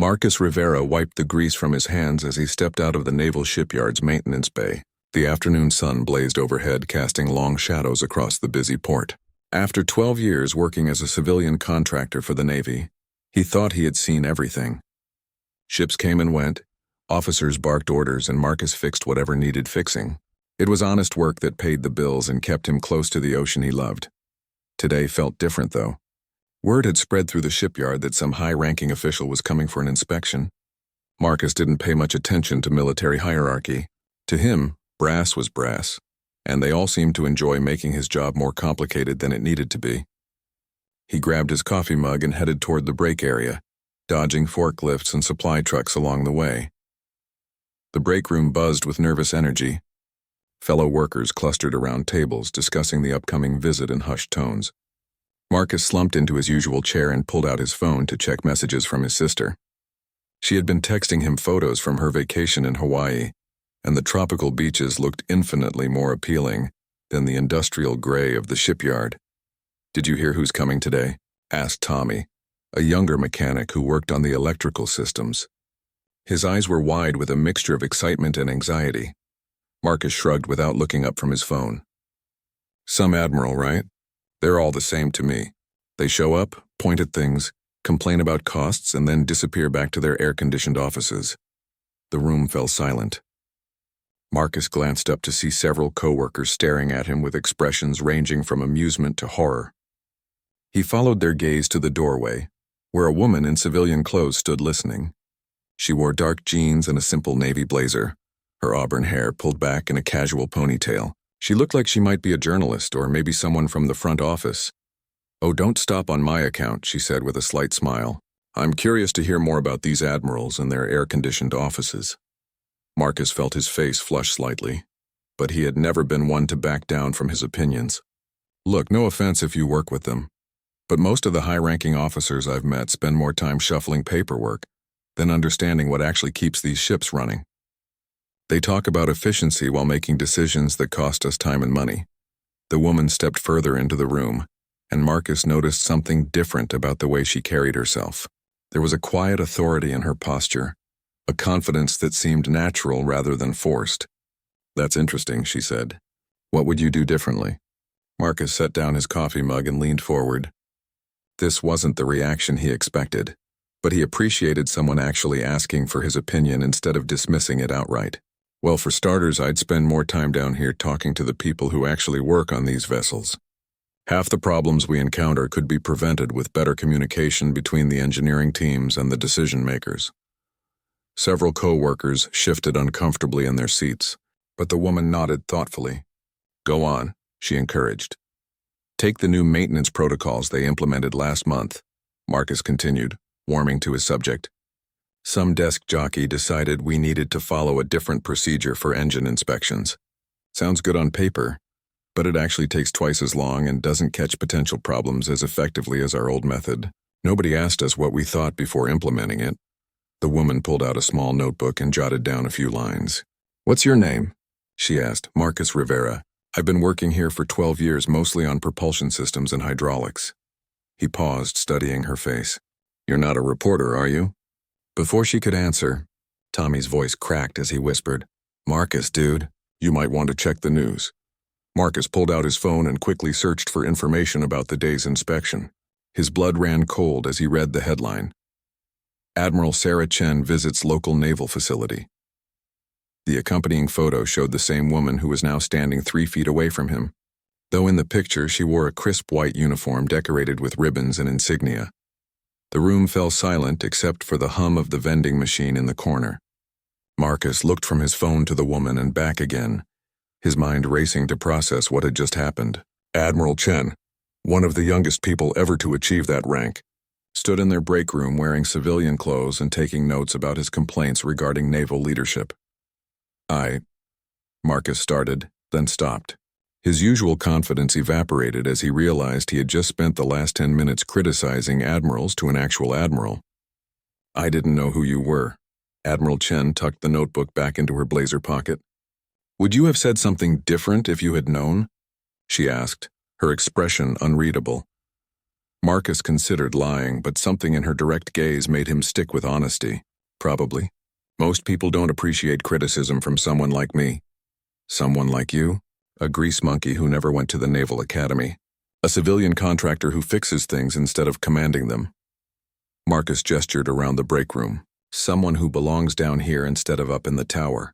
Marcus Rivera wiped the grease from his hands as he stepped out of the naval shipyard's maintenance bay. The afternoon sun blazed overhead, casting long shadows across the busy port. After 12 years working as a civilian contractor for the Navy, he thought he had seen everything. Ships came and went, officers barked orders, and Marcus fixed whatever needed fixing. It was honest work that paid the bills and kept him close to the ocean he loved. Today felt different, though. Word had spread through the shipyard that some high-ranking official was coming for an inspection. Marcus didn't pay much attention to military hierarchy. To him, brass was brass, and they all seemed to enjoy making his job more complicated than it needed to be. He grabbed his coffee mug and headed toward the break area, dodging forklifts and supply trucks along the way. The break room buzzed with nervous energy. Fellow workers clustered around tables, discussing the upcoming visit in hushed tones. Marcus slumped into his usual chair and pulled out his phone to check messages from his sister. She had been texting him photos from her vacation in Hawaii, and the tropical beaches looked infinitely more appealing than the industrial gray of the shipyard. "Did you hear who's coming today?" asked Tommy, a younger mechanic who worked on the electrical systems. His eyes were wide with a mixture of excitement and anxiety. Marcus shrugged without looking up from his phone. "Some admiral, right? They're all the same to me. They show up, point at things, complain about costs, and then disappear back to their air-conditioned offices." The room fell silent. Marcus glanced up to see several co-workers staring at him with expressions ranging from amusement to horror. He followed their gaze to the doorway, where a woman in civilian clothes stood listening. She wore dark jeans and a simple navy blazer, her auburn hair pulled back in a casual ponytail. She looked like she might be a journalist or maybe someone from the front office. "Oh, don't stop on my account," she said with a slight smile. "I'm curious to hear more about these admirals and their air-conditioned offices." Marcus felt his face flush slightly, but he had never been one to back down from his opinions. "Look, no offense if you work with them, but most of the high-ranking officers I've met spend more time shuffling paperwork than understanding what actually keeps these ships running. They talk about efficiency while making decisions that cost us time and money." The woman stepped further into the room, and Marcus noticed something different about the way she carried herself. There was a quiet authority in her posture, a confidence that seemed natural rather than forced. "That's interesting," she said. "What would you do differently?" Marcus set down his coffee mug and leaned forward. This wasn't the reaction he expected, but he appreciated someone actually asking for his opinion instead of dismissing it outright. "Well, for starters, I'd spend more time down here talking to the people who actually work on these vessels. Half the problems we encounter could be prevented with better communication between the engineering teams and the decision makers." Several co-workers shifted uncomfortably in their seats, but the woman nodded thoughtfully. "Go on," she encouraged. "Take the new maintenance protocols they implemented last month," Marcus continued, warming to his subject. "Some desk jockey decided we needed to follow a different procedure for engine inspections. Sounds good on paper, but it actually takes twice as long and doesn't catch potential problems as effectively as our old method. Nobody asked us what we thought before implementing it." The woman pulled out a small notebook and jotted down a few lines. "What's your name?" she asked. "Marcus Rivera. I've been working here for 12 years, mostly on propulsion systems and hydraulics." He paused, studying her face. "You're not a reporter, are you?" Before she could answer, Tommy's voice cracked as he whispered, "Marcus, dude, you might want to check the news." Marcus pulled out his phone and quickly searched for information about the day's inspection. His blood ran cold as he read the headline: "Admiral Sarah Chen visits local naval facility." The accompanying photo showed the same woman who was now standing 3 feet away from him, though in the picture she wore a crisp white uniform decorated with ribbons and insignia. The room fell silent except for the hum of the vending machine in the corner. Marcus looked from his phone to the woman and back again, his mind racing to process what had just happened. Admiral Chen, one of the youngest people ever to achieve that rank, stood in their break room wearing civilian clothes and taking notes about his complaints regarding naval leadership. Marcus started, then stopped. His usual confidence evaporated as he realized he had just spent the last 10 minutes criticizing admirals to an actual admiral. "I didn't know who you were." Admiral Chen tucked the notebook back into her blazer pocket. "Would you have said something different if you had known?" she asked, her expression unreadable. Marcus considered lying, but something in her direct gaze made him stick with honesty. Probably. Most people don't appreciate criticism from someone like me. Someone like you? A grease monkey who never went to the Naval Academy. A civilian contractor who fixes things instead of commanding them. Marcus gestured around the break room. Someone who belongs down here instead of up in the tower.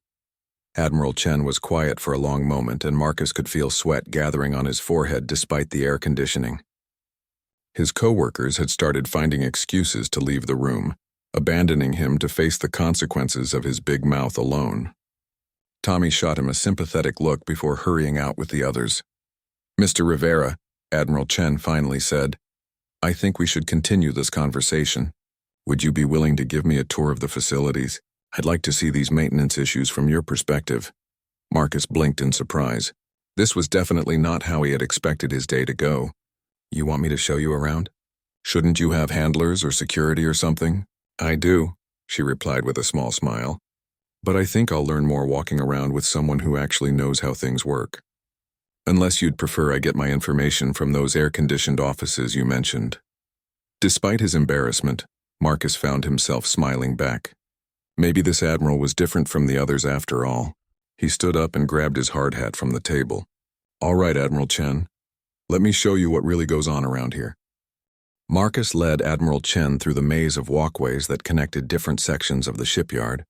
Admiral Chen was quiet for a long moment, and Marcus could feel sweat gathering on his forehead despite the air conditioning. His co-workers had started finding excuses to leave the room, abandoning him to face the consequences of his big mouth alone. Tommy shot him a sympathetic look before hurrying out with the others. "Mr. Rivera," Admiral Chen finally said, "I think we should continue this conversation. Would you be willing to give me a tour of the facilities? I'd like to see these maintenance issues from your perspective." Marcus blinked in surprise. This was definitely not how he had expected his day to go. "You want me to show you around? Shouldn't you have handlers or security or something?" "I do," she replied with a small smile. "But I think I'll learn more walking around with someone who actually knows how things work. Unless you'd prefer I get my information from those air-conditioned offices you mentioned." Despite his embarrassment, Marcus found himself smiling back. Maybe this admiral was different from the others after all. He stood up and grabbed his hard hat from the table. "All right, Admiral Chen. Let me show you what really goes on around here." Marcus led Admiral Chen through the maze of walkways that connected different sections of the shipyard.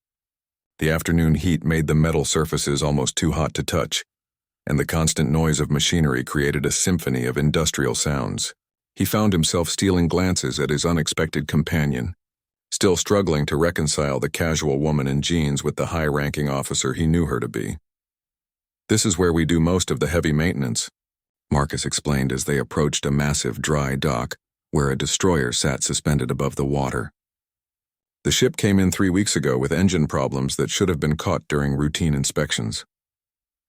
The afternoon heat made the metal surfaces almost too hot to touch, and the constant noise of machinery created a symphony of industrial sounds. He found himself stealing glances at his unexpected companion, still struggling to reconcile the casual woman in jeans with the high-ranking officer he knew her to be. "This is where we do most of the heavy maintenance," Marcus explained as they approached a massive dry dock where a destroyer sat suspended above the water. The ship came in 3 weeks ago with engine problems that should have been caught during routine inspections.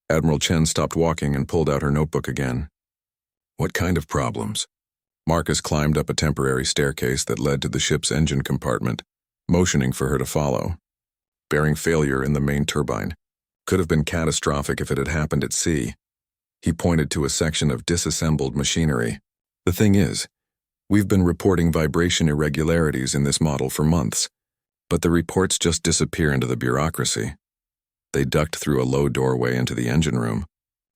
Admiral Chen stopped walking and pulled out her notebook again. "What kind of problems?" Marcus climbed up a temporary staircase that led to the ship's engine compartment, motioning for her to follow. "Bearing failure in the main turbine. Could have been catastrophic if it had happened at sea." He pointed to a section of disassembled machinery. "The thing is, we've been reporting vibration irregularities in this model for months, but the reports just disappear into the bureaucracy." They ducked through a low doorway into the engine room,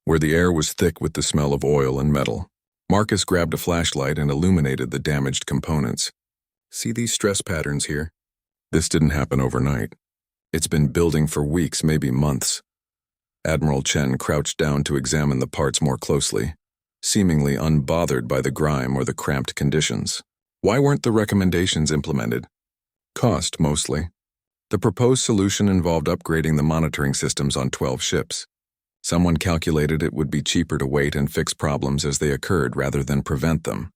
where the air was thick with the smell of oil and metal. Marcus grabbed a flashlight and illuminated the damaged components. "See these stress patterns here? This didn't happen overnight. It's been building for weeks, maybe months." Admiral Chen crouched down to examine the parts more closely, seemingly unbothered by the grime or the cramped conditions. "Why weren't the recommendations implemented?" "Cost, mostly. The proposed solution involved upgrading the monitoring systems on 12 ships. Someone calculated it would be cheaper to wait and fix problems as they occurred rather than prevent them."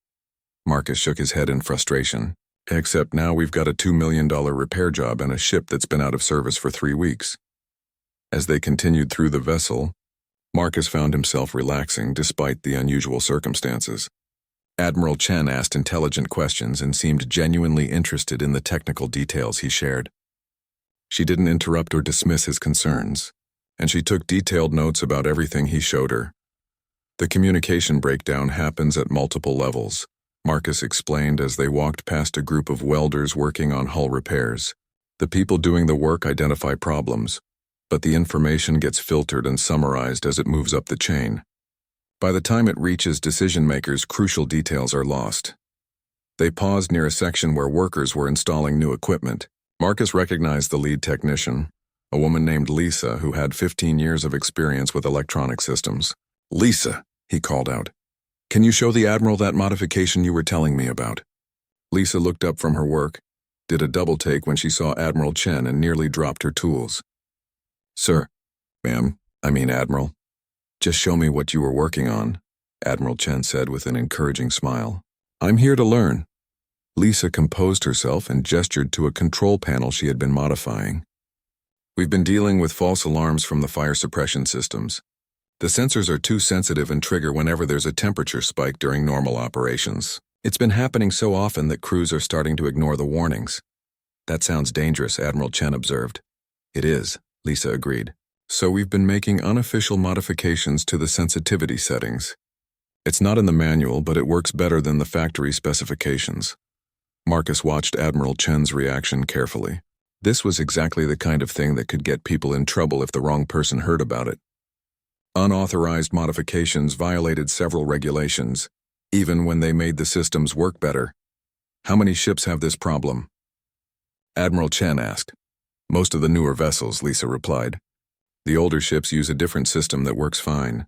Marcus shook his head in frustration. "Except now we've got a $2 million repair job and a ship that's been out of service for 3 weeks. As they continued through the vessel, Marcus found himself relaxing despite the unusual circumstances. Admiral Chen asked intelligent questions and seemed genuinely interested in the technical details he shared. She didn't interrupt or dismiss his concerns, and she took detailed notes about everything he showed her. "The communication breakdown happens at multiple levels," Marcus explained as they walked past a group of welders working on hull repairs. "The people doing the work identify problems, but the information gets filtered and summarized as it moves up the chain. By the time it reaches decision-makers, crucial details are lost." They paused near a section where workers were installing new equipment. Marcus recognized the lead technician, a woman named Lisa who had 15 years of experience with electronic systems. "Lisa," he called out, "can you show the Admiral that modification you were telling me about?" Lisa looked up from her work, did a double take when she saw Admiral Chen and nearly dropped her tools. "Sir, ma'am, Admiral. Just show me what you were working on," Admiral Chen said with an encouraging smile. "I'm here to learn." Lisa composed herself and gestured to a control panel she had been modifying. "We've been dealing with false alarms from the fire suppression systems. The sensors are too sensitive and trigger whenever there's a temperature spike during normal operations. It's been happening so often that crews are starting to ignore the warnings." "That sounds dangerous," Admiral Chen observed. "It is," Lisa agreed. "So we've been making unofficial modifications to the sensitivity settings. It's not in the manual, but it works better than the factory specifications. Marcus watched Admiral Chen's reaction carefully. This was exactly the kind of thing that could get people in trouble if the wrong person heard about it. Unauthorized modifications violated several regulations, even when they made the systems work better. How many ships have this problem? Admiral Chen asked. Most of the newer vessels, Lisa replied. The older ships use a different system that works fine.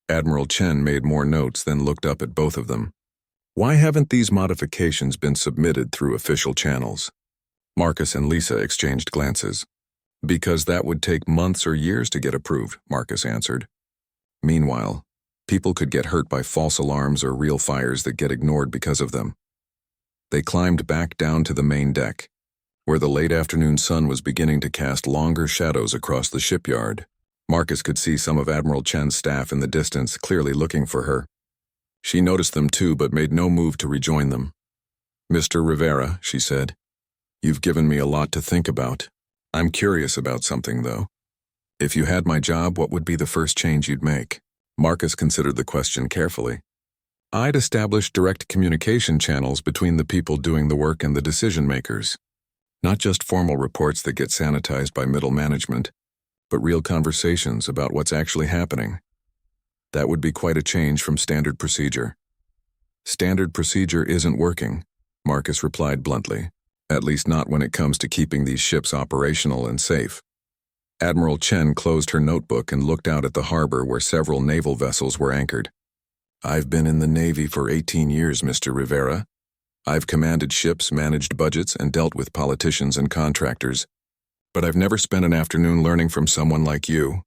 Admiral Chen made more notes, then looked up at both of them. Why haven't these modifications been submitted through official channels? Marcus and Lisa exchanged glances. Because that would take months or years to get approved, Marcus answered. Meanwhile, people could get hurt by false alarms or real fires that get ignored because of them. They climbed back down to the main deck, where the late afternoon sun was beginning to cast longer shadows across the shipyard. Marcus could see some of Admiral Chen's staff in the distance, clearly looking for her. She noticed them too, but made no move to rejoin them. "Mr. Rivera," she said, "you've given me a lot to think about. I'm curious about something, though. If you had my job, what would be the first change you'd make?" Marcus considered the question carefully. "I'd establish direct communication channels between the people doing the work and the decision-makers. Not just formal reports that get sanitized by middle management, but real conversations about what's actually happening. That would be quite a change from standard procedure." "Standard procedure isn't working," Marcus replied bluntly. "At least not when it comes to keeping these ships operational and safe." Admiral Chen closed her notebook and looked out at the harbor where several naval vessels were anchored. "I've been in the Navy for 18 years, Mr. Rivera. I've commanded ships, managed budgets, and dealt with politicians and contractors. But I've never spent an afternoon learning from someone like you.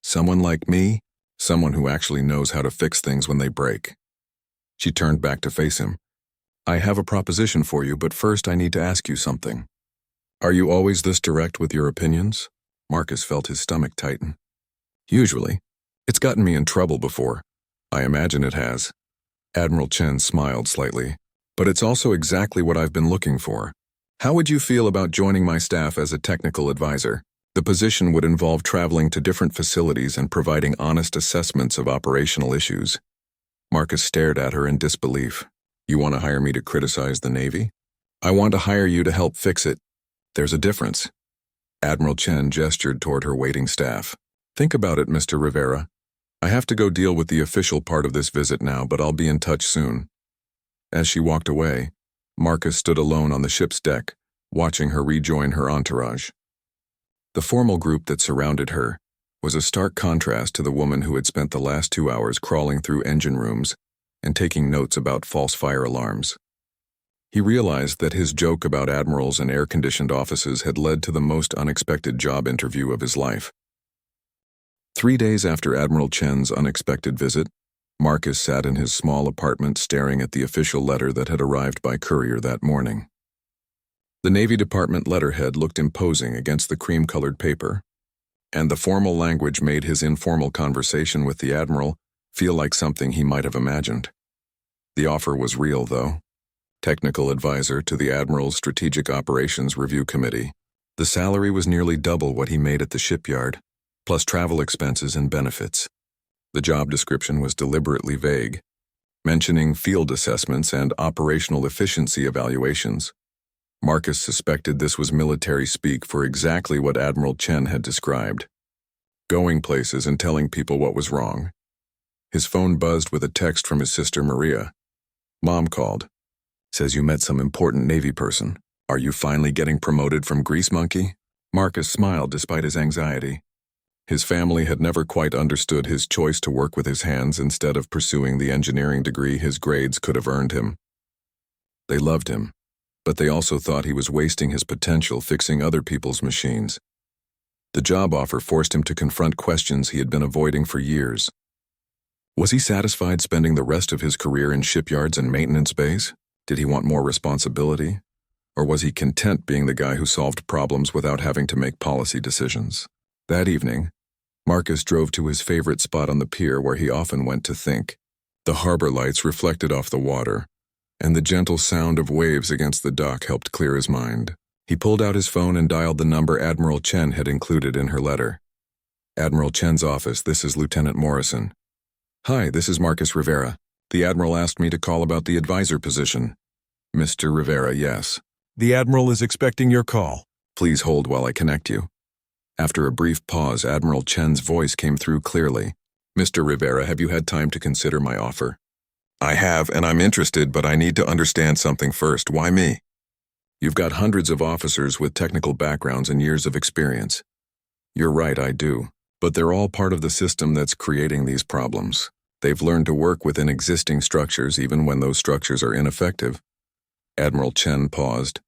Someone like me, someone who actually knows how to fix things when they break." She turned back to face him. "I have a proposition for you, but first I need to ask you something." "Are you always this direct with your opinions?" Marcus felt his stomach tighten. "Usually. It's gotten me in trouble before." "I imagine it has." Admiral Chen smiled slightly. "But it's also exactly what I've been looking for. How would you feel about joining my staff as a technical advisor? The position would involve traveling to different facilities and providing honest assessments of operational issues." Marcus stared at her in disbelief. "You want to hire me to criticize the Navy?" "I want to hire you to help fix it. There's a difference." Admiral Chen gestured toward her waiting staff. "Think about it, Mr. Rivera. I have to go deal with the official part of this visit now, but I'll be in touch soon." As she walked away, Marcus stood alone on the ship's deck, watching her rejoin her entourage. The formal group that surrounded her was a stark contrast to the woman who had spent the last 2 hours crawling through engine rooms and taking notes about false fire alarms. He realized that his joke about admirals and air-conditioned offices had led to the most unexpected job interview of his life. 3 days after Admiral Chen's unexpected visit, Marcus sat in his small apartment staring at the official letter that had arrived by courier that morning. The Navy Department letterhead looked imposing against the cream-colored paper, and the formal language made his informal conversation with the Admiral feel like something he might have imagined. The offer was real, though. Technical advisor to the Admiral's Strategic Operations Review Committee. The salary was nearly double what he made at the shipyard, plus travel expenses and benefits. The job description was deliberately vague, mentioning field assessments and operational efficiency evaluations. Marcus suspected this was military speak for exactly what Admiral Chen had described. Going places and telling people what was wrong. His phone buzzed with a text from his sister Maria. "Mom called. Says you met some important Navy person. Are you finally getting promoted from grease monkey?" Marcus smiled despite his anxiety. His family had never quite understood his choice to work with his hands instead of pursuing the engineering degree his grades could have earned him. They loved him, but they also thought he was wasting his potential fixing other people's machines. The job offer forced him to confront questions he had been avoiding for years. Was he satisfied spending the rest of his career in shipyards and maintenance bays? Did he want more responsibility? Or was he content being the guy who solved problems without having to make policy decisions? That evening, Marcus drove to his favorite spot on the pier where he often went to think. The harbor lights reflected off the water, and the gentle sound of waves against the dock helped clear his mind. He pulled out his phone and dialed the number Admiral Chen had included in her letter. "Admiral Chen's office, this is Lieutenant Morrison." "Hi, this is Marcus Rivera." The Admiral asked me to call about the advisor position. Mr. Rivera, yes. The Admiral is expecting your call. Please hold while I connect you. After a brief pause, Admiral Chen's voice came through clearly. Mr. Rivera, have you had time to consider my offer? I have, and I'm interested, but I need to understand something first. Why me? You've got hundreds of officers with technical backgrounds and years of experience. You're right, I do. But they're all part of the system that's creating these problems. They've learned to work within existing structures even when those structures are ineffective. Admiral Chen paused,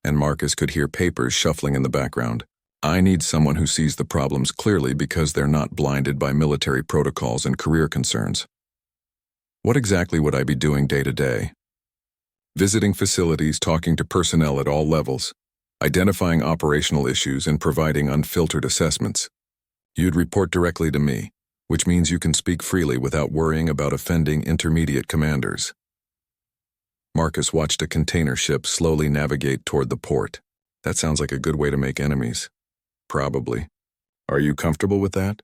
and Marcus could hear papers shuffling in the background. I need someone who sees the problems clearly because they're not blinded by military protocols and career concerns. What exactly would I be doing day to day? Visiting facilities, talking to personnel at all levels, identifying operational issues, and providing unfiltered assessments. You'd report directly to me, which means you can speak freely without worrying about offending intermediate commanders. Marcus watched a container ship slowly navigate toward the port. That sounds like a good way to make enemies. Probably. Are you comfortable with that?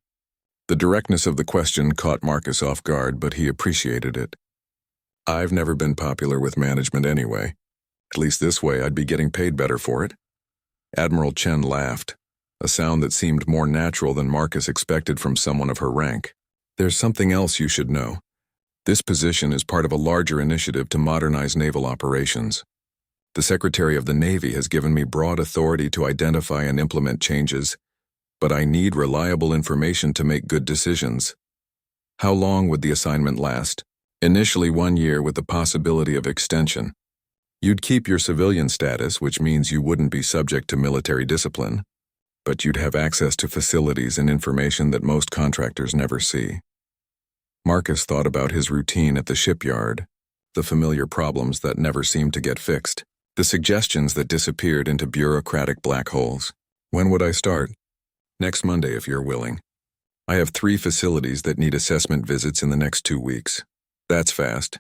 The directness of the question caught Marcus off guard, but he appreciated it. I've never been popular with management anyway. At least this way I'd be getting paid better for it. Admiral Chen laughed, a sound that seemed more natural than Marcus expected from someone of her rank. There's something else you should know. This position is part of a larger initiative to modernize naval operations. The Secretary of the Navy has given me broad authority to identify and implement changes, but I need reliable information to make good decisions. How long would the assignment last? Initially 1 year with the possibility of extension. You'd keep your civilian status, which means you wouldn't be subject to military discipline, but you'd have access to facilities and information that most contractors never see. Marcus thought about his routine at the shipyard, the familiar problems that never seemed to get fixed, the suggestions that disappeared into bureaucratic black holes. When would I start? Next Monday, if you're willing. I have 3 facilities that need assessment visits in the next 2 weeks. That's fast.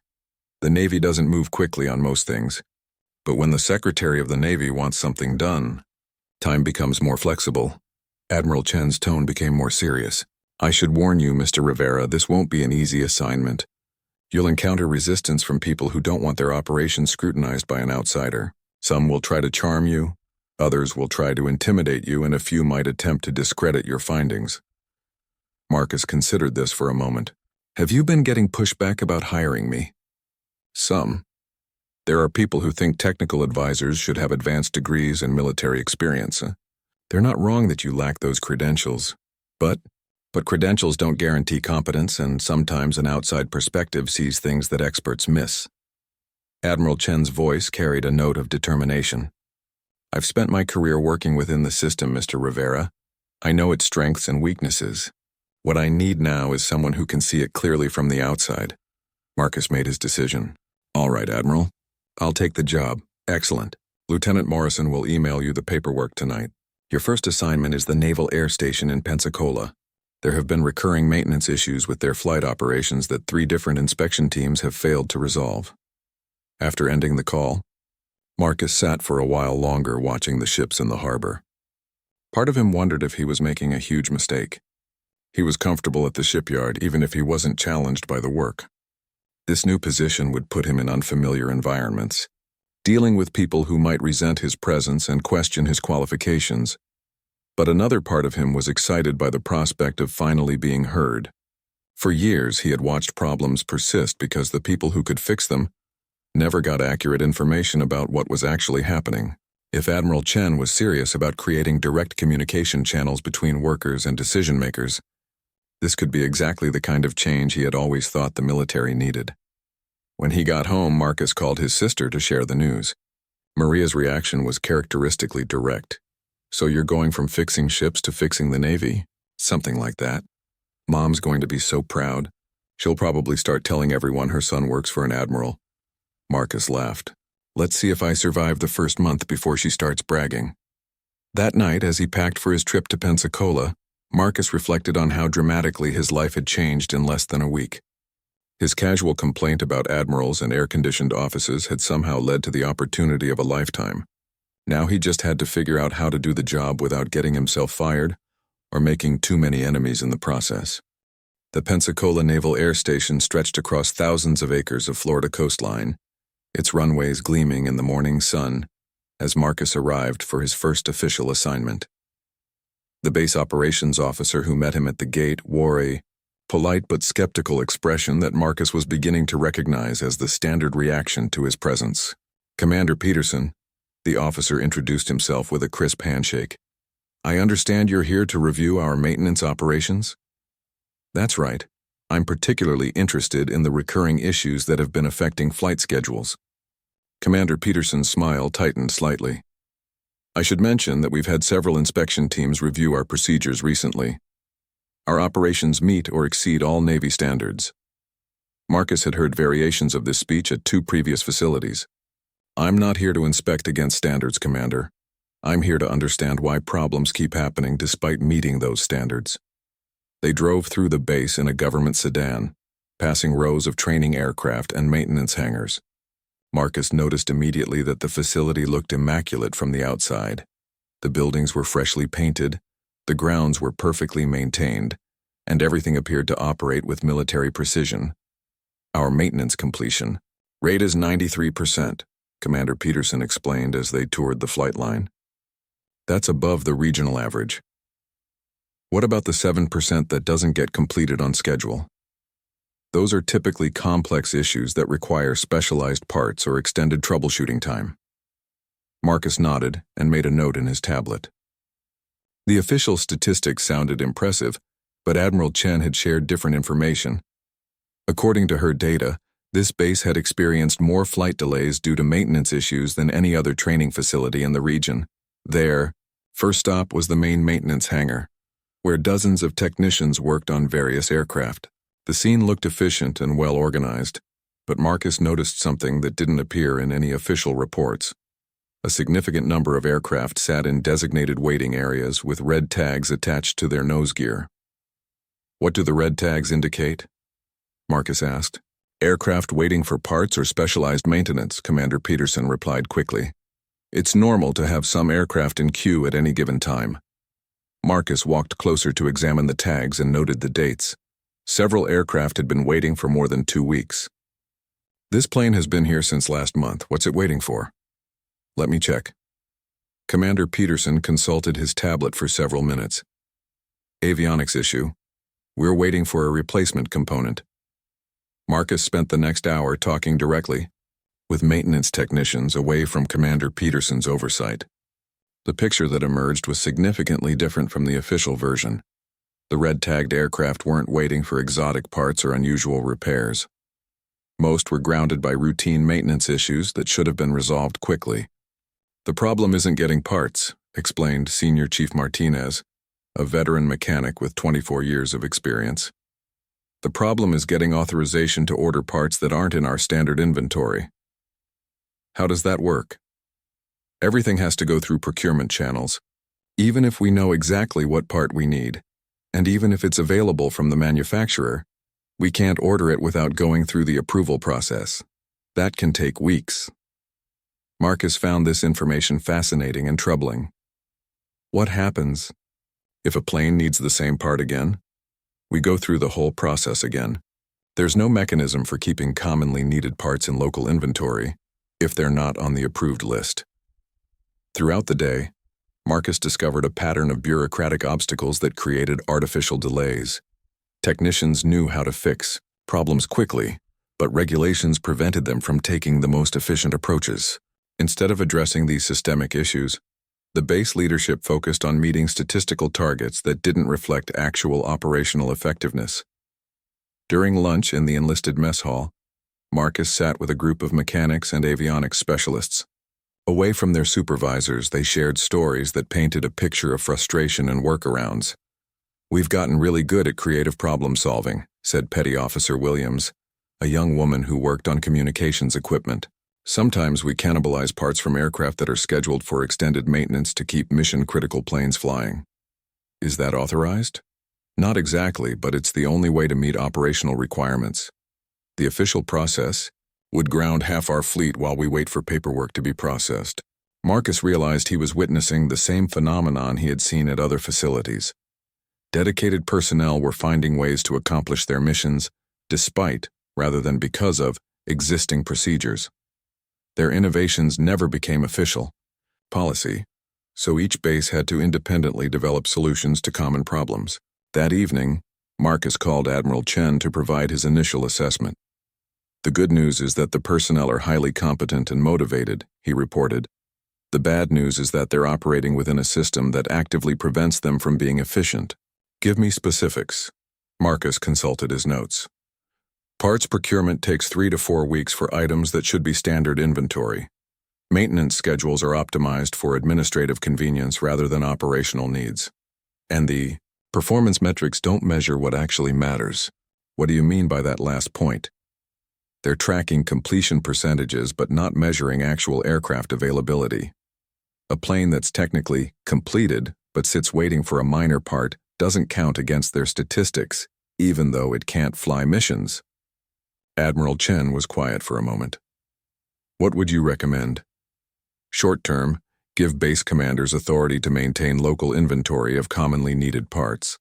The Navy doesn't move quickly on most things, but when the Secretary of the Navy wants something done, time becomes more flexible. Admiral Chen's tone became more serious. I should warn you, Mr. Rivera, this won't be an easy assignment. You'll encounter resistance from people who don't want their operations scrutinized by an outsider. Some will try to charm you, others will try to intimidate you, and a few might attempt to discredit your findings. Marcus considered this for a moment. Have you been getting pushback about hiring me? Some. There are people who think technical advisors should have advanced degrees and military experience. They're not wrong that you lack those credentials, but credentials don't guarantee competence, and sometimes an outside perspective sees things that experts miss. Admiral Chen's voice carried a note of determination. I've spent my career working within the system, Mr. Rivera. I know its strengths and weaknesses. What I need now is someone who can see it clearly from the outside. Marcus made his decision. All right, Admiral. I'll take the job. Excellent. Lieutenant Morrison will email you the paperwork tonight. Your first assignment is the Naval Air Station in Pensacola. There have been recurring maintenance issues with their flight operations that 3 different inspection teams have failed to resolve. After ending the call, Marcus sat for a while longer watching the ships in the harbor. Part of him wondered if he was making a huge mistake. He was comfortable at the shipyard even if he wasn't challenged by the work. This new position would put him in unfamiliar environments, dealing with people who might resent his presence and question his qualifications. But another part of him was excited by the prospect of finally being heard. For years, he had watched problems persist because the people who could fix them never got accurate information about what was actually happening. If Admiral Chen was serious about creating direct communication channels between workers and decision-makers, this could be exactly the kind of change he had always thought the military needed. When he got home, Marcus called his sister to share the news. Maria's reaction was characteristically direct. So you're going from fixing ships to fixing the Navy? Something like that. Mom's going to be so proud. She'll probably start telling everyone her son works for an admiral. Marcus laughed. Let's see if I survive the first month before she starts bragging. That night, as he packed for his trip to Pensacola, Marcus reflected on how dramatically his life had changed in less than a week. His casual complaint about admirals and air-conditioned offices had somehow led to the opportunity of a lifetime. Now he just had to figure out how to do the job without getting himself fired or making too many enemies in the process. The Pensacola Naval Air Station stretched across thousands of acres of Florida coastline, its runways gleaming in the morning sun as Marcus arrived for his first official assignment. The base operations officer who met him at the gate wore a polite but skeptical expression that Marcus was beginning to recognize as the standard reaction to his presence. "Commander Peterson," the officer introduced himself with a crisp handshake. "I understand you're here to review our maintenance operations?" "That's right. I'm particularly interested in the recurring issues that have been affecting flight schedules." Commander Peterson's smile tightened slightly. "I should mention that we've had several inspection teams review our procedures recently. Our operations meet or exceed all Navy standards." Marcus had heard variations of this speech at 2 previous facilities. "I'm not here to inspect against standards, Commander. I'm here to understand why problems keep happening despite meeting those standards." They drove through the base in a government sedan, passing rows of training aircraft and maintenance hangars. Marcus noticed immediately that the facility looked immaculate from the outside. The buildings were freshly painted, the grounds were perfectly maintained, and everything appeared to operate with military precision. "Our maintenance completion rate is 93%, Commander Peterson explained as they toured the flight line. "That's above the regional average." "What about the 7% that doesn't get completed on schedule?" "Those are typically complex issues that require specialized parts or extended troubleshooting time." Marcus nodded and made a note in his tablet. The official statistics sounded impressive, but Admiral Chen had shared different information. According to her data, this base had experienced more flight delays due to maintenance issues than any other training facility in the region. Their first stop was the main maintenance hangar, where dozens of technicians worked on various aircraft. The scene looked efficient and well organized, but Marcus noticed something that didn't appear in any official reports. A significant number of aircraft sat in designated waiting areas with red tags attached to their nose gear. "What do the red tags indicate?" Marcus asked. "Aircraft waiting for parts or specialized maintenance," Commander Peterson replied quickly. "It's normal to have some aircraft in queue at any given time." Marcus walked closer to examine the tags and noted the dates. Several aircraft had been waiting for more than 2 weeks. "This plane has been here since last month. What's it waiting for?" "Let me check." Commander Peterson consulted his tablet for several minutes. "Avionics issue. We're waiting for a replacement component." Marcus spent the next hour talking directly with maintenance technicians away from Commander Peterson's oversight. The picture that emerged was significantly different from the official version. The red-tagged aircraft weren't waiting for exotic parts or unusual repairs. Most were grounded by routine maintenance issues that should have been resolved quickly. "The problem isn't getting parts," explained Senior Chief Martinez, a veteran mechanic with 24 years of experience. "The problem is getting authorization to order parts that aren't in our standard inventory." "How does that work?" "Everything has to go through procurement channels. Even if we know exactly what part we need, and even if it's available from the manufacturer, we can't order it without going through the approval process. That can take weeks." Marcus found this information fascinating and troubling. "What happens if a plane needs the same part again?" "We go through the whole process again. There's no mechanism for keeping commonly needed parts in local inventory if they're not on the approved list." Throughout the day, Marcus discovered a pattern of bureaucratic obstacles that created artificial delays. Technicians knew how to fix problems quickly, but regulations prevented them from taking the most efficient approaches. Instead of addressing these systemic issues, the base leadership focused on meeting statistical targets that didn't reflect actual operational effectiveness. During lunch in the enlisted mess hall, Marcus sat with a group of mechanics and avionics specialists. Away from their supervisors, they shared stories that painted a picture of frustration and workarounds. "We've gotten really good at creative problem solving," said Petty Officer Williams, a young woman who worked on communications equipment. "Sometimes we cannibalize parts from aircraft that are scheduled for extended maintenance to keep mission-critical planes flying." "Is that authorized?" "Not exactly, but it's the only way to meet operational requirements. The official process would ground half our fleet while we wait for paperwork to be processed." Marcus realized he was witnessing the same phenomenon he had seen at other facilities. Dedicated personnel were finding ways to accomplish their missions despite, rather than because of, existing procedures. Their innovations never became official policy, so each base had to independently develop solutions to common problems. That evening, Marcus called Admiral Chen to provide his initial assessment. "The good news is that the personnel are highly competent and motivated," he reported. "The bad news is that they're operating within a system that actively prevents them from being efficient." "Give me specifics." Marcus consulted his notes. "Parts procurement takes 3 to 4 weeks for items that should be standard inventory. Maintenance schedules are optimized for administrative convenience rather than operational needs. And the performance metrics don't measure what actually matters." "What do you mean by that last point?" "They're tracking completion percentages but not measuring actual aircraft availability. A plane that's technically completed but sits waiting for a minor part doesn't count against their statistics, even though it can't fly missions." Admiral Chen was quiet for a moment. "What would you recommend?" "Short term, give base commanders authority to maintain local inventory of commonly needed parts.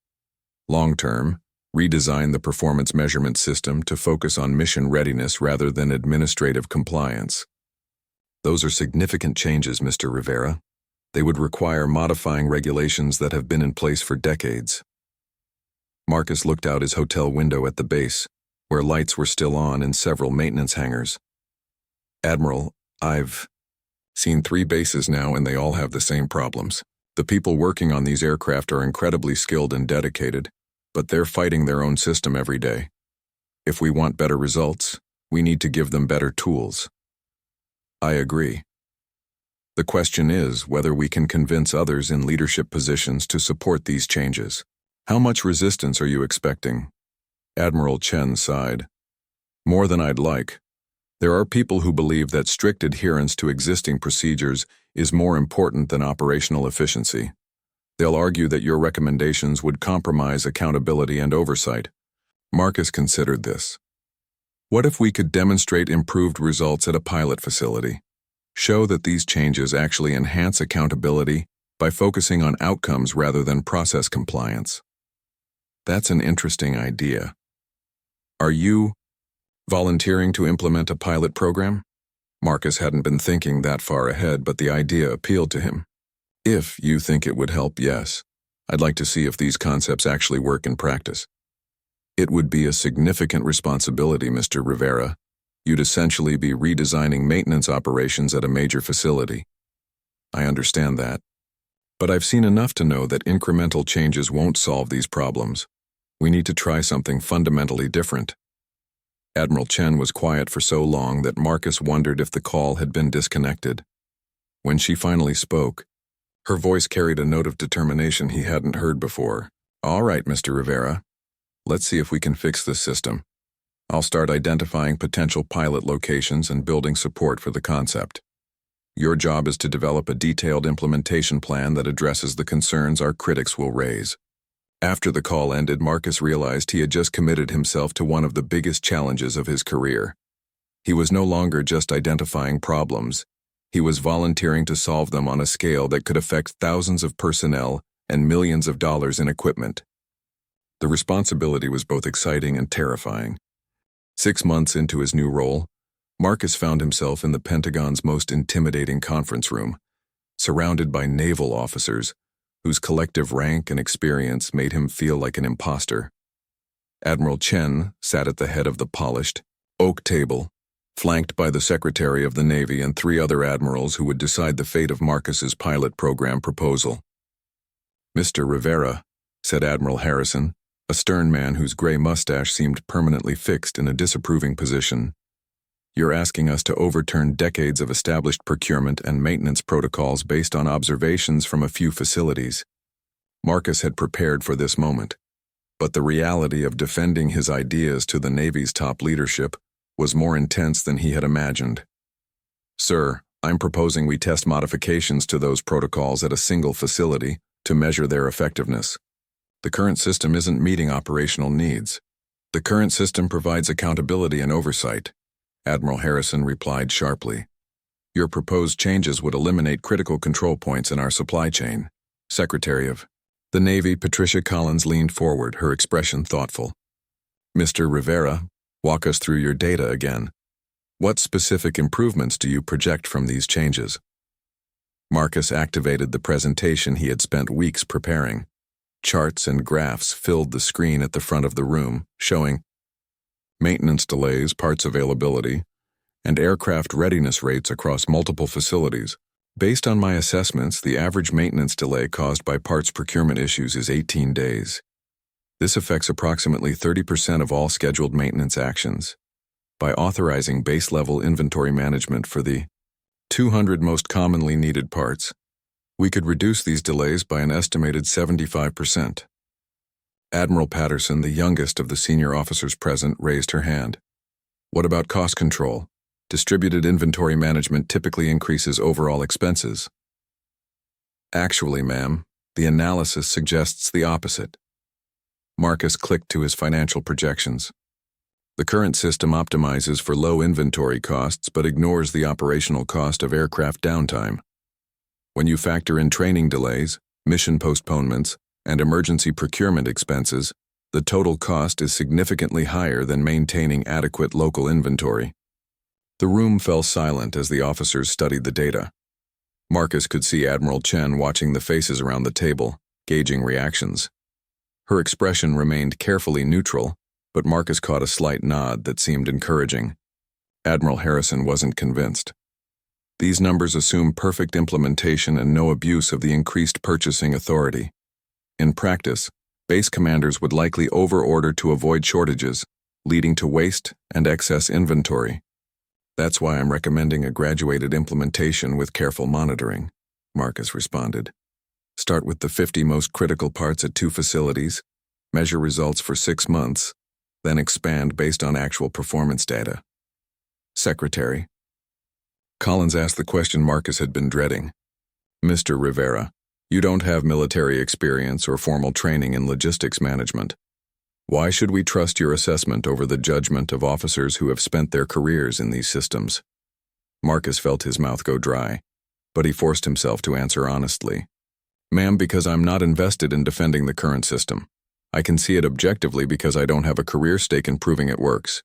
Long term, redesign the performance measurement system to focus on mission readiness rather than administrative compliance." "Those are significant changes, Mr. Rivera. They would require modifying regulations that have been in place for decades." Marcus looked out his hotel window at the base, where lights were still on in several maintenance hangars. "Admiral, I've seen 3 bases now and they all have the same problems. The people working on these aircraft are incredibly skilled and dedicated, but they're fighting their own system every day. If we want better results, we need to give them better tools." "I agree. The question is whether we can convince others in leadership positions to support these changes." "How much resistance are you expecting?" Admiral Chen sighed. "More than I'd like. There are people who believe that strict adherence to existing procedures is more important than operational efficiency. They'll argue that your recommendations would compromise accountability and oversight." Marcus considered this. "What if we could demonstrate improved results at a pilot facility? Show that these changes actually enhance accountability by focusing on outcomes rather than process compliance." "That's an interesting idea. Are you volunteering to implement a pilot program?" Marcus hadn't been thinking that far ahead, but the idea appealed to him. "If you think it would help, yes. I'd like to see if these concepts actually work in practice." "It would be a significant responsibility, Mr. Rivera. You'd essentially be redesigning maintenance operations at a major facility." "I understand that. But I've seen enough to know that incremental changes won't solve these problems. We need to try something fundamentally different." Admiral Chen was quiet for so long that Marcus wondered if the call had been disconnected. When she finally spoke, her voice carried a note of determination he hadn't heard before. "All right, Mr. Rivera. Let's see if we can fix this system. I'll start identifying potential pilot locations and building support for the concept. Your job is to develop a detailed implementation plan that addresses the concerns our critics will raise." After the call ended, Marcus realized he had just committed himself to one of the biggest challenges of his career. He was no longer just identifying problems. He was volunteering to solve them on a scale that could affect thousands of personnel and millions of dollars in equipment. The responsibility was both exciting and terrifying. 6 months into his new role, Marcus found himself in the Pentagon's most intimidating conference room, surrounded by naval officers whose collective rank and experience made him feel like an imposter. Admiral Chen sat at the head of the polished oak table, flanked by the Secretary of the Navy and 3 other admirals who would decide the fate of Marcus's pilot program proposal. "Mr. Rivera," said Admiral Harrison, a stern man whose gray mustache seemed permanently fixed in a disapproving position, "you're asking us to overturn decades of established procurement and maintenance protocols based on observations from a few facilities." Marcus had prepared for this moment, but the reality of defending his ideas to the Navy's top leadership was more intense than he had imagined. "Sir, I'm proposing we test modifications to those protocols at a single facility to measure their effectiveness. The current system isn't meeting operational needs. The current system provides accountability and oversight," Admiral Harrison replied sharply. "Your proposed changes would eliminate critical control points in our supply chain." Secretary of The Navy, Patricia Collins leaned forward, her expression thoughtful. Mr. Rivera, walk us through your data again. What specific improvements do you project from these changes? Marcus activated the presentation he had spent weeks preparing. Charts and graphs filled the screen at the front of the room, showing maintenance delays, parts availability, and aircraft readiness rates across multiple facilities. Based on my assessments, the average maintenance delay caused by parts procurement issues is 18 days. This affects approximately 30% of all scheduled maintenance actions. By authorizing base-level inventory management for the 200 most commonly needed parts, we could reduce these delays by an estimated 75%. Admiral Patterson, the youngest of the senior officers present, raised her hand. What about cost control? Distributed inventory management typically increases overall expenses. Actually, ma'am, the analysis suggests the opposite. Marcus clicked to his financial projections. The current system optimizes for low inventory costs but ignores the operational cost of aircraft downtime. When you factor in training delays, mission postponements, and emergency procurement expenses, the total cost is significantly higher than maintaining adequate local inventory. The room fell silent as the officers studied the data. Marcus could see Admiral Chen watching the faces around the table, gauging reactions. Her expression remained carefully neutral, but Marcus caught a slight nod that seemed encouraging. Admiral Harrison wasn't convinced. These numbers assume perfect implementation and no abuse of the increased purchasing authority. In practice, base commanders would likely over-order to avoid shortages, leading to waste and excess inventory. That's why I'm recommending a graduated implementation with careful monitoring, Marcus responded. Start with the 50 most critical parts at 2 facilities, measure results for 6 months, then expand based on actual performance data. Secretary. Collins asked the question Marcus had been dreading. Mr. Rivera, you don't have military experience or formal training in logistics management. Why should we trust your assessment over the judgment of officers who have spent their careers in these systems? Marcus felt his mouth go dry, but he forced himself to answer honestly. Ma'am, because I'm not invested in defending the current system. I can see it objectively because I don't have a career stake in proving it works.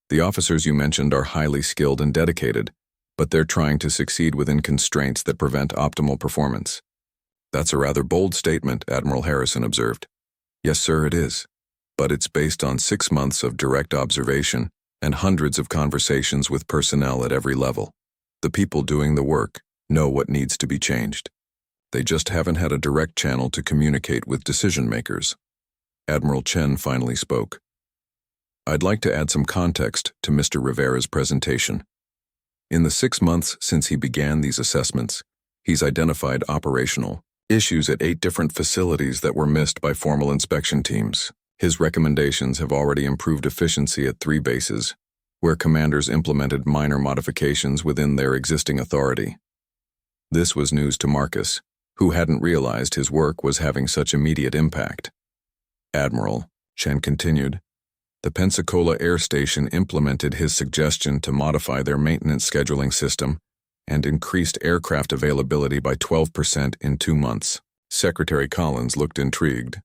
The officers you mentioned are highly skilled and dedicated, but they're trying to succeed within constraints that prevent optimal performance. That's a rather bold statement, Admiral Harrison observed. Yes, sir, it is. But it's based on 6 months of direct observation and hundreds of conversations with personnel at every level. The people doing the work know what needs to be changed. They just haven't had a direct channel to communicate with decision-makers. Admiral Chen finally spoke. I'd like to add some context to Mr. Rivera's presentation. In the 6 months since he began these assessments, he's identified operational issues at 8 different facilities that were missed by formal inspection teams. His recommendations have already improved efficiency at 3 bases, where commanders implemented minor modifications within their existing authority. This was news to Marcus, who hadn't realized his work was having such immediate impact. Admiral, Chen continued, the Pensacola Air Station implemented his suggestion to modify their maintenance scheduling system and increased aircraft availability by 12% in 2 months. Secretary Collins looked intrigued.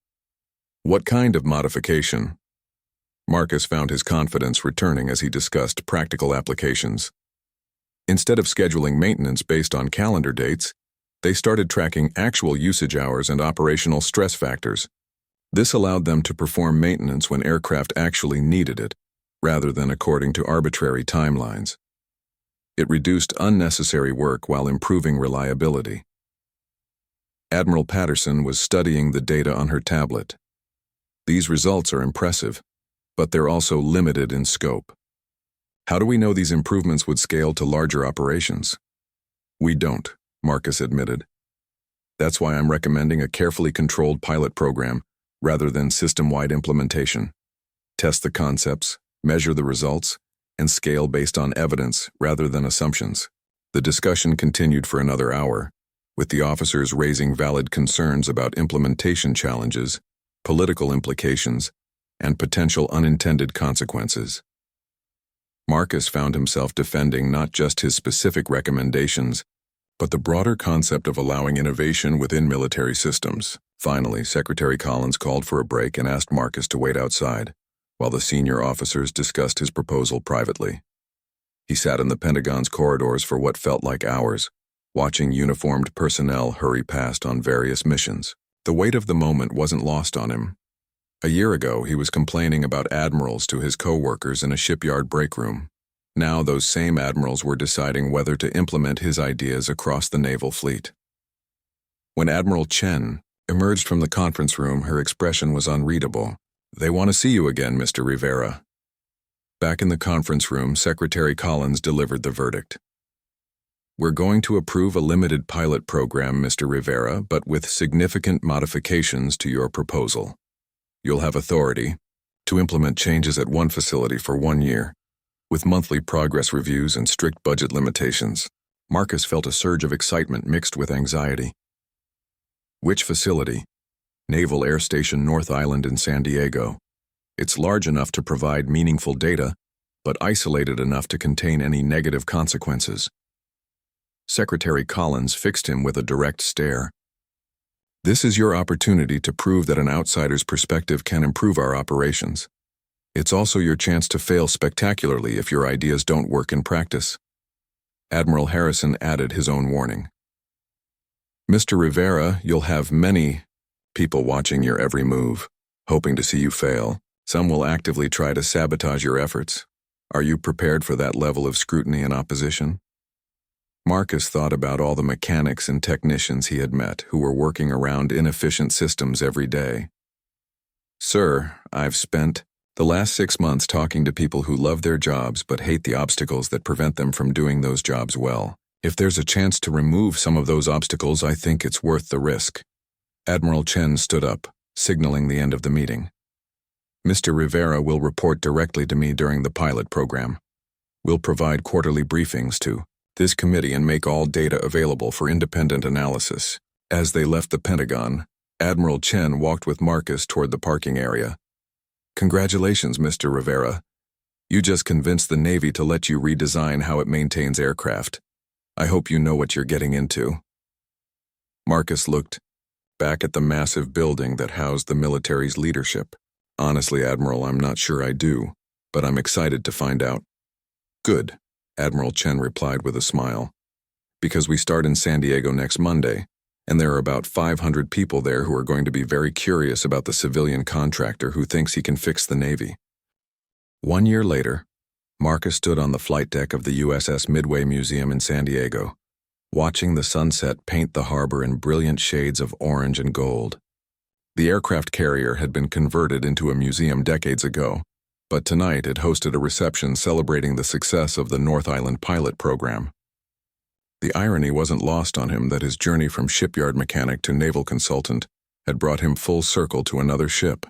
What kind of modification? Marcus found his confidence returning as he discussed practical applications. Instead of scheduling maintenance based on calendar dates, they started tracking actual usage hours and operational stress factors. This allowed them to perform maintenance when aircraft actually needed it, rather than according to arbitrary timelines. It reduced unnecessary work while improving reliability. Admiral Patterson was studying the data on her tablet. These results are impressive, but they're also limited in scope. How do we know these improvements would scale to larger operations? We don't, Marcus admitted. That's why I'm recommending a carefully controlled pilot program rather than system-wide implementation. Test the concepts, measure the results, and scale based on evidence rather than assumptions. The discussion continued for another hour, with the officers raising valid concerns about implementation challenges, political implications, and potential unintended consequences. Marcus found himself defending not just his specific recommendations, but the broader concept of allowing innovation within military systems. Finally, Secretary Collins called for a break and asked Marcus to wait outside, while the senior officers discussed his proposal privately. He sat in the Pentagon's corridors for what felt like hours, watching uniformed personnel hurry past on various missions. The weight of the moment wasn't lost on him. A year ago, he was complaining about admirals to his co-workers in a shipyard break room. Now those same admirals were deciding whether to implement his ideas across the naval fleet. When Admiral Chen emerged from the conference room, her expression was unreadable. "They want to see you again, Mr. Rivera." Back in the conference room, Secretary Collins delivered the verdict. "We're going to approve a limited pilot program, Mr. Rivera, but with significant modifications to your proposal. You'll have authority to implement changes at one facility for 1 year, with monthly progress reviews and strict budget limitations." Marcus felt a surge of excitement mixed with anxiety. "Which facility?" "Naval Air Station North Island in San Diego. It's large enough to provide meaningful data, but isolated enough to contain any negative consequences." Secretary Collins fixed him with a direct stare. "This is your opportunity to prove that an outsider's perspective can improve our operations. It's also your chance to fail spectacularly if your ideas don't work in practice." Admiral Harrison added his own warning. "Mr. Rivera, you'll have many people watching your every move, hoping to see you fail. Some will actively try to sabotage your efforts. Are you prepared for that level of scrutiny and opposition?" Marcus thought about all the mechanics and technicians he had met who were working around inefficient systems every day. "Sir, I've spent the last 6 months talking to people who love their jobs but hate the obstacles that prevent them from doing those jobs well. If there's a chance to remove some of those obstacles, I think it's worth the risk." Admiral Chen stood up, signaling the end of the meeting. "Mr. Rivera will report directly to me during the pilot program. We'll provide quarterly briefings to this committee and make all data available for independent analysis." As they left the Pentagon, Admiral Chen walked with Marcus toward the parking area. "Congratulations, Mr. Rivera. You just convinced the Navy to let you redesign how it maintains aircraft. I hope you know what you're getting into." Marcus looked back at the massive building that housed the military's leadership. "Honestly, Admiral, I'm not sure I do, but I'm excited to find out." "Good," Admiral Chen replied with a smile. "Because we start in San Diego next Monday, and there are about 500 people there who are going to be very curious about the civilian contractor who thinks he can fix the Navy." 1 year later, Marcus stood on the flight deck of the USS Midway Museum in San Diego, watching the sunset paint the harbor in brilliant shades of orange and gold. The aircraft carrier had been converted into a museum decades ago, but tonight it hosted a reception celebrating the success of the North Island pilot program. The irony wasn't lost on him that his journey from shipyard mechanic to naval consultant had brought him full circle to another ship.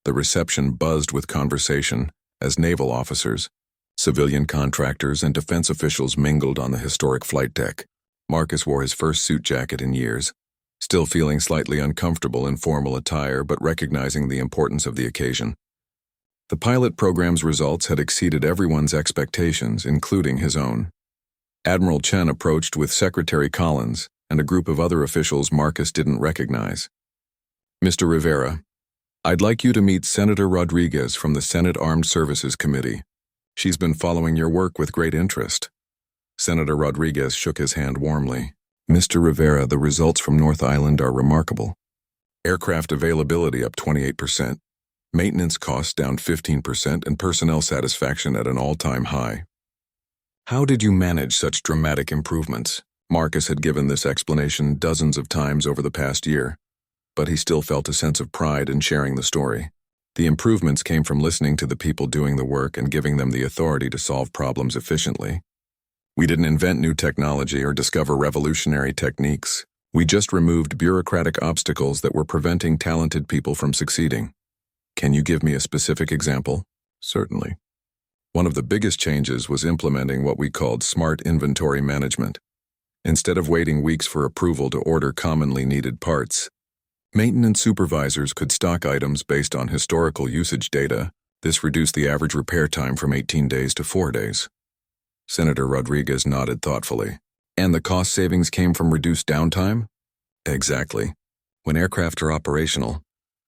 The reception buzzed with conversation as naval officers, civilian contractors, and defense officials mingled on the historic flight deck. Marcus wore his first suit jacket in years, still feeling slightly uncomfortable in formal attire but recognizing the importance of the occasion. The pilot program's results had exceeded everyone's expectations, including his own. Admiral Chen approached with Secretary Collins and a group of other officials Marcus didn't recognize. "Mr. Rivera, I'd like you to meet Senator Rodriguez from the Senate Armed Services Committee. She's been following your work with great interest." Senator Rodriguez shook his hand warmly. "Mr. Rivera, the results from North Island are remarkable. Aircraft availability up 28%, maintenance costs down 15%, and personnel satisfaction at an all-time high. How did you manage such dramatic improvements?" Marcus had given this explanation dozens of times over the past year, but he still felt a sense of pride in sharing the story. The improvements came from listening to the people doing the work and giving them the authority to solve problems efficiently. "We didn't invent new technology or discover revolutionary techniques. We just removed bureaucratic obstacles that were preventing talented people from succeeding." "Can you give me a specific example?" "Certainly. One of the biggest changes was implementing what we called smart inventory management. Instead of waiting weeks for approval to order commonly needed parts, maintenance supervisors could stock items based on historical usage data. This reduced the average repair time from 18 days to 4 days. Senator Rodriguez nodded thoughtfully. "And the cost savings came from reduced downtime?" "Exactly. When aircraft are operational,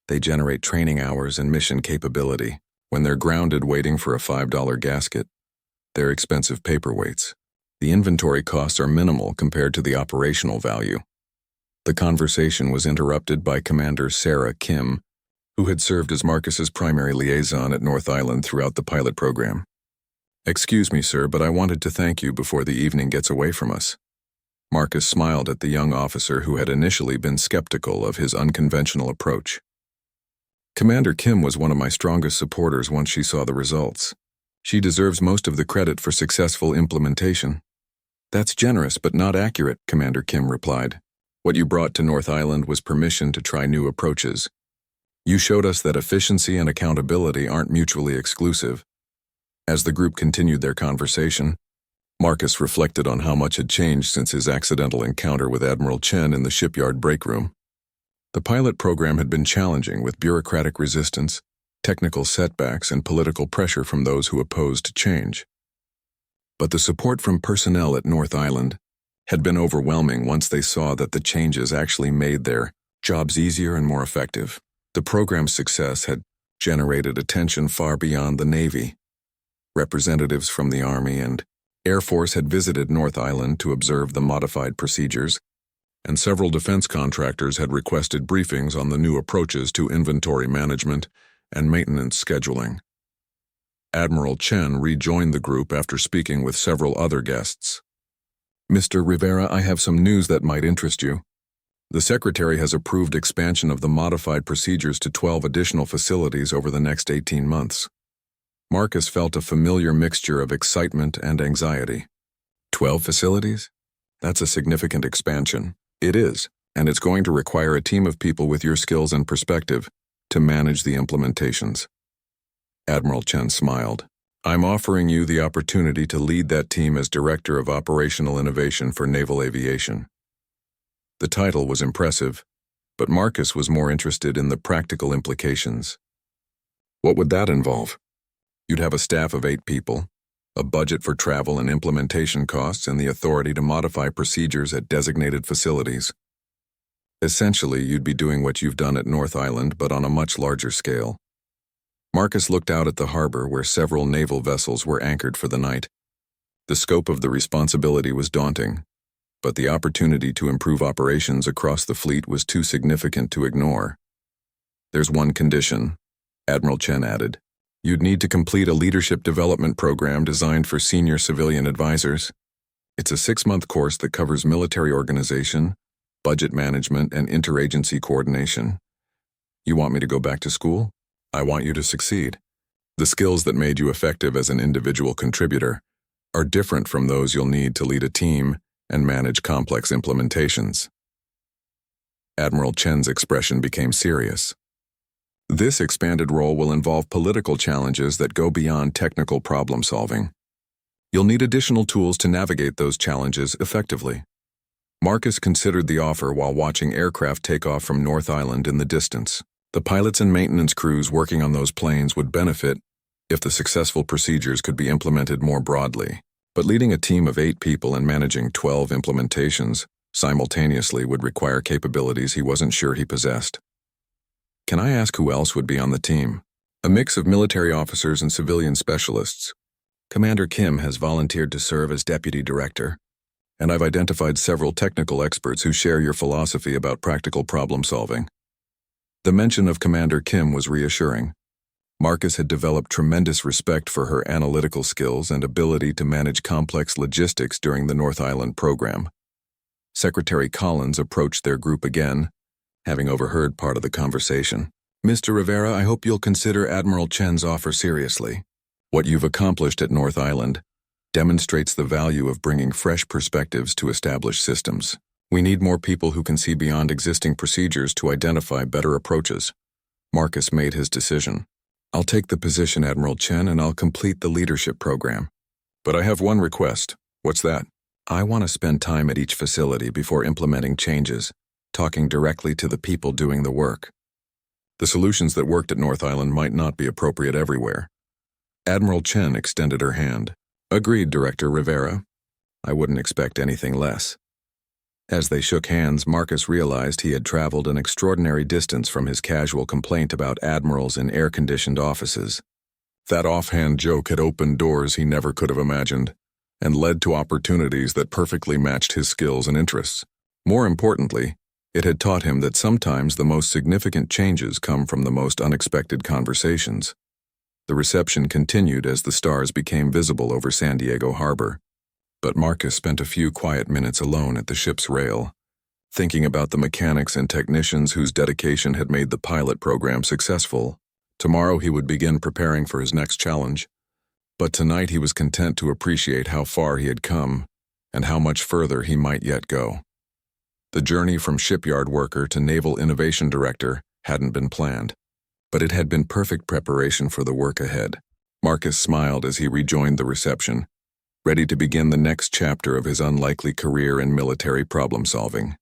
they generate training hours and mission capability. When they're grounded waiting for a $5 gasket, they're expensive paperweights. The inventory costs are minimal compared to the operational value. The conversation was interrupted by Commander Sarah Kim, who had served as Marcus's primary liaison at North Island throughout the pilot program. "Excuse me, sir, but I wanted to thank you before the evening gets away from us." Marcus smiled at the young officer who had initially been skeptical of his unconventional approach. "Commander Kim was one of my strongest supporters once she saw the results. She deserves most of the credit for successful implementation." "That's generous but not accurate," Commander Kim replied. "What you brought to North Island was permission to try new approaches. You showed us that efficiency and accountability aren't mutually exclusive." As the group continued their conversation, Marcus reflected on how much had changed since his accidental encounter with Admiral Chen in the shipyard break room. The pilot program had been challenging, with bureaucratic resistance, technical setbacks, and political pressure from those who opposed change. But the support from personnel at North Island had been overwhelming once they saw that the changes actually made their jobs easier and more effective. The program's success had generated attention far beyond the Navy. Representatives from the Army and Air Force had visited North Island to observe the modified procedures, and several defense contractors had requested briefings on the new approaches to inventory management and maintenance scheduling. Admiral Chen rejoined the group after speaking with several other guests. "Mr. Rivera, I have some news that might interest you. The Secretary has approved expansion of the modified procedures to 12 additional facilities over the next 18 months. Marcus felt a familiar mixture of excitement and anxiety. 12 facilities? That's a significant expansion. It is, and it's going to require a team of people with your skills and perspective to manage the implementations." Admiral Chen smiled. "I'm offering you the opportunity to lead that team as Director of Operational Innovation for Naval Aviation." The title was impressive, but Marcus was more interested in the practical implications. What would that involve? You'd have a staff of 8 people, a budget for travel and implementation costs, and the authority to modify procedures at designated facilities. Essentially, you'd be doing what you've done at North Island, but on a much larger scale. Marcus looked out at the harbor where several naval vessels were anchored for the night. The scope of the responsibility was daunting, but the opportunity to improve operations across the fleet was too significant to ignore. "There's one condition," Admiral Chen added. "You'd need to complete a leadership development program designed for senior civilian advisors. It's a 6-month course that covers military organization, budget management, and interagency coordination. You want me to go back to school? I want you to succeed. The skills that made you effective as an individual contributor are different from those you'll need to lead a team and manage complex implementations." Admiral Chen's expression became serious. "This expanded role will involve political challenges that go beyond technical problem solving. You'll need additional tools to navigate those challenges effectively." Marcus considered the offer while watching aircraft take off from North Island in the distance. The pilots and maintenance crews working on those planes would benefit if the successful procedures could be implemented more broadly. But leading a team of 8 people and managing 12 implementations simultaneously would require capabilities he wasn't sure he possessed. "Can I ask who else would be on the team?" "A mix of military officers and civilian specialists. Commander Kim has volunteered to serve as deputy director, and I've identified several technical experts who share your philosophy about practical problem solving." The mention of Commander Kim was reassuring. Marcus had developed tremendous respect for her analytical skills and ability to manage complex logistics during the North Island program. Secretary Collins approached their group again, having overheard part of the conversation. "Mr. Rivera, I hope you'll consider Admiral Chen's offer seriously. What you've accomplished at North Island demonstrates the value of bringing fresh perspectives to established systems. We need more people who can see beyond existing procedures to identify better approaches." Marcus made his decision. "I'll take the position, Admiral Chen, and I'll complete the leadership program. But I have one request." "What's that?" "I want to spend time at each facility before implementing changes, talking directly to the people doing the work. The solutions that worked at North Island might not be appropriate everywhere." Admiral Chen extended her hand. "Agreed, Director Rivera. I wouldn't expect anything less." As they shook hands, Marcus realized he had traveled an extraordinary distance from his casual complaint about admirals in air-conditioned offices. That offhand joke had opened doors he never could have imagined, and led to opportunities that perfectly matched his skills and interests. More importantly, it had taught him that sometimes the most significant changes come from the most unexpected conversations. The reception continued as the stars became visible over San Diego Harbor. But Marcus spent a few quiet minutes alone at the ship's rail, thinking about the mechanics and technicians whose dedication had made the pilot program successful. Tomorrow he would begin preparing for his next challenge, but tonight he was content to appreciate how far he had come and how much further he might yet go. The journey from shipyard worker to naval innovation director hadn't been planned, but it had been perfect preparation for the work ahead. Marcus smiled as he rejoined the reception, ready to begin the next chapter of his unlikely career in military problem-solving.